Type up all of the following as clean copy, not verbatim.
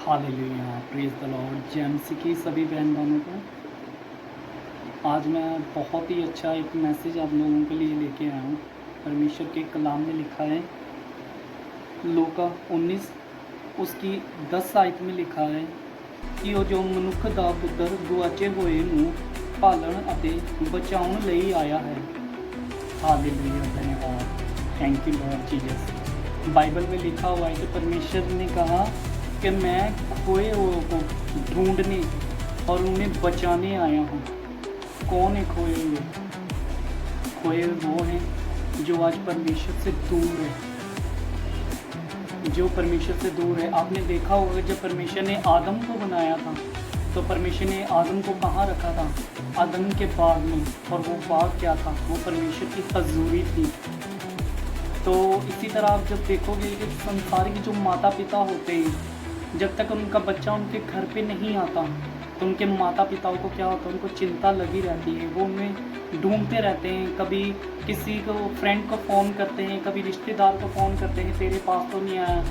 Hallelujah, praise the Lord. JMC की सभी बहन-भाइयों को आज मैं बहुत ही अच्छा एक मैसेज आप लोगों के लिए लेके आया हूँ। परमेश्वर के कलाम में लिखा है, लूका 19 उसकी 10 आयत में लिखा है कि ਉਹ ਜੋ ਮਨੁੱਖ ਦਾ ਪੁੱਤਰ ਗੁਆਚੇ ਹੋਏ ਨੂੰ ਭਾਲਣ ਅਤੇ ਬਚਾਉਣ ਲਈ ਆਇਆ है। हालेलुया, धन्यवाद, thank you Lord Jesus. Bible में लिखा हुआ है कि परमेश्वर ने कहा कि मैं खोए हुए को ढूंढने और उन्हें बचाने आया हूँ। कौन है खोए हुए? खोए हुए वो हैं जो आज परमेश्वर से दूर है, जो परमेश्वर से दूर है। आपने देखा होगा जब परमेश्वर ने आदम को बनाया था तो परमेश्वर ने आदम को कहाँ रखा था? आदम के बाग में। और वो बाग क्या था? वो परमेश्वर की हजूरी थी। तो इसी तरह आप जब देखोगे कि संसार के जो माता पिता होते हैं, जब तक उनका बच्चा उनके घर पे नहीं आता तो उनके माता पिताओं को क्या होता है? उनको चिंता लगी रहती है। वो उन्हें ढूंढते रहते हैं, कभी किसी को फ्रेंड को फ़ोन करते हैं, कभी रिश्तेदार को फ़ोन करते हैं, तेरे पास तो नहीं आया।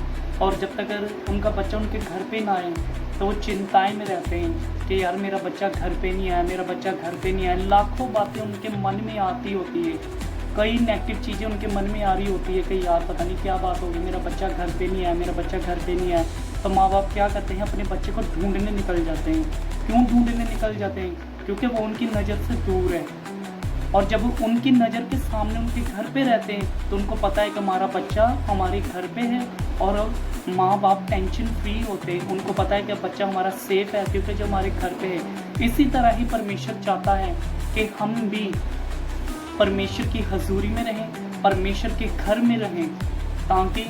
और जब तक अगर उनका बच्चा उनके घर पे ना आए तो वो चिंताएं में रहते हैं कि यार मेरा बच्चा घर पे नहीं आया, मेरा बच्चा घर पे नहीं आया। लाखों बातें उनके मन में आती होती है, कई नेगेटिव चीज़ें उनके मन में आ रही होती है कि यार पता नहीं क्या बात होगी, मेरा बच्चा घर पे नहीं आया, मेरा बच्चा घर पे नहीं आया। तो माँ बाप क्या करते हैं? अपने बच्चे को ढूंढने निकल जाते हैं। क्यों ढूंढने निकल जाते हैं? क्योंकि वो उनकी नज़र से दूर है। और जब उनकी नज़र के सामने उनके घर पे रहते हैं तो उनको पता है कि हमारा बच्चा हमारे घर पे है। और माँ बाप टेंशन फ्री होते हैं, उनको पता है कि बच्चा हमारा सेफ़ है क्योंकि जो हमारे घर पे है। इसी तरह ही परमेश्वर चाहता है कि हम भी परमेश्वर की हजूरी में रहें, परमेश्वर के घर में रहें, ताकि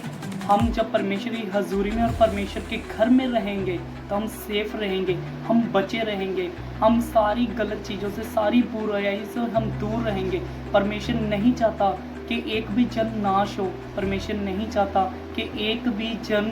हम जब परमेश्वर की हजूरी में और परमेश्वर के घर में रहेंगे तो हम सेफ रहेंगे, हम बचे रहेंगे, हम सारी गलत चीज़ों से, सारी बुराई से हम दूर रहेंगे। परमेश्वर नहीं चाहता कि एक भी जन नाश हो। परमेश्वर नहीं चाहता कि एक भी जन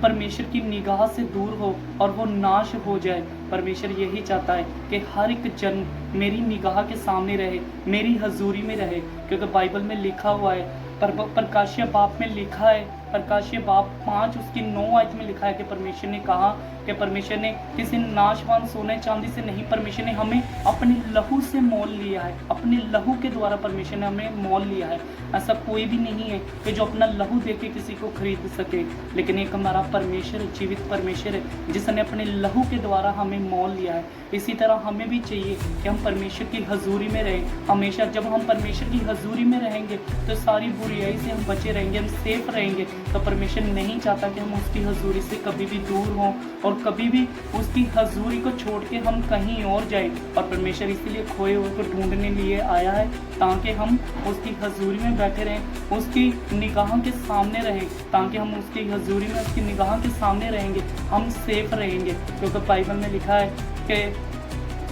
परमेश्वर की निगाह से दूर हो और वो नाश हो जाए। परमेश्वर यही चाहता है कि हर एक जन मेरी निगाह के सामने रहे, मेरी हजूरी में रहे। क्योंकि बाइबल में लिखा हुआ है, प्रकाशिया बाप में लिखा है, प्रकाशिया बाप 5 उसकी 9 आयत में लिखा है कि परमेश्वर ने कहा कि परमेश्वर ने किसी नाशवान सोने चांदी से नहीं, परमेश्वर ने हमें अपने लहू से मोल लिया है। अपने लहू के द्वारा परमेश्वर ने हमें मोल लिया है। ऐसा कोई भी नहीं है कि जो अपना लहू दे के किसी को खरीद सके, लेकिन एक हमारा परमेश्वर है, जीवित परमेश्वर है, जिसने अपने लहू के द्वारा हमें मोल लिया है। इसी तरह हमें भी चाहिए कि हम परमेश्वर की हजूरी में रहें हमेशा। जब हम परमेश्वर की हजूरी में रहेंगे तो सारी बुराई से हम बचे रहेंगे, हम सेफ रहेंगे। तो परमेश्वर नहीं चाहता कि हम उसकी हजूरी से कभी भी दूर हों और कभी भी उसकी हजूरी को छोड़ के हम कहीं और जाएं। और परमेश्वर इसलिए खोए हुए को ढूंढने लिए आया है ताकि हम उसकी हजूरी में बैठे रहें, उसकी निगाह के सामने रहें। ताकि हम उसकी हजूरी में, उसकी निगाह के सामने रहेंगे, हम सेफ रहेंगे। क्योंकि बाइबल में लिखा है कि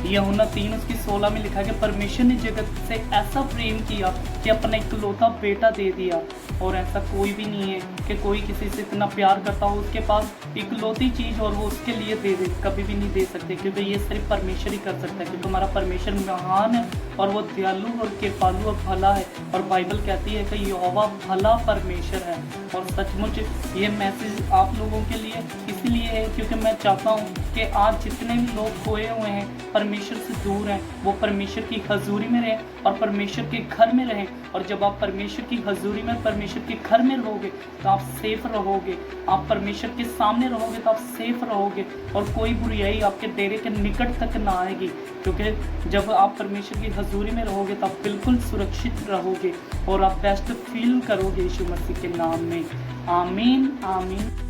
यूहन्ना 3 उसकी 16 में लिखा है कि परमेश्वर ने जगत से ऐसा प्रेम किया कि अपना इकलौता बेटा दे दिया। और ऐसा कोई भी नहीं है कि कोई किसी से इतना प्यार करता हो, उसके पास इकलौती चीज़ और वो उसके लिए दे दे, कभी भी नहीं दे सकते। क्योंकि ये सिर्फ परमेश्वर ही कर सकता है। क्योंकि हमारा परमेश्वर महान है और वो दयालु और कृपालु और भला है। और बाइबल कहती है कि यहोवा भला परमेश्वर है। और सचमुच ये मैसेज आप लोगों के लिए इसलिए है क्योंकि मैं चाहता हूँ कि आज जितने भी लोग खोए हुए हैं, परमेश्वर से दूर हैं, वो परमेश्वर की हजूरी में रहें और परमेश्वर के घर में रहें। और जब आप परमेश्वर की हजूरी में, परमेश्वर के घर में रहोगे तो आप सेफ रहोगे। आप परमेश्वर के सामने रहोगे तो आप सेफ रहोगे और कोई बुराई आपके डेरे के निकट तक ना आएगी। क्योंकि जब आप परमेश्वर की हजूरी में रहोगे तो आप बिल्कुल सुरक्षित रहोगे और आप बेस्ट फील करोगे यीशु मसीह के नाम में। आमीन, आमीन।